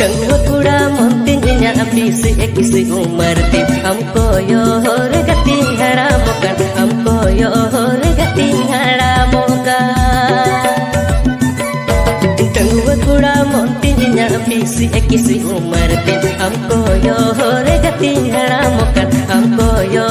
Tengah kuda montingnya ambisi ekisi umar tim हमको यो regati haramokan हमको यो regati haramokan Tengah kuda montingnya ambisi ekisi umar tim हमको यो regati haramokan हमको यो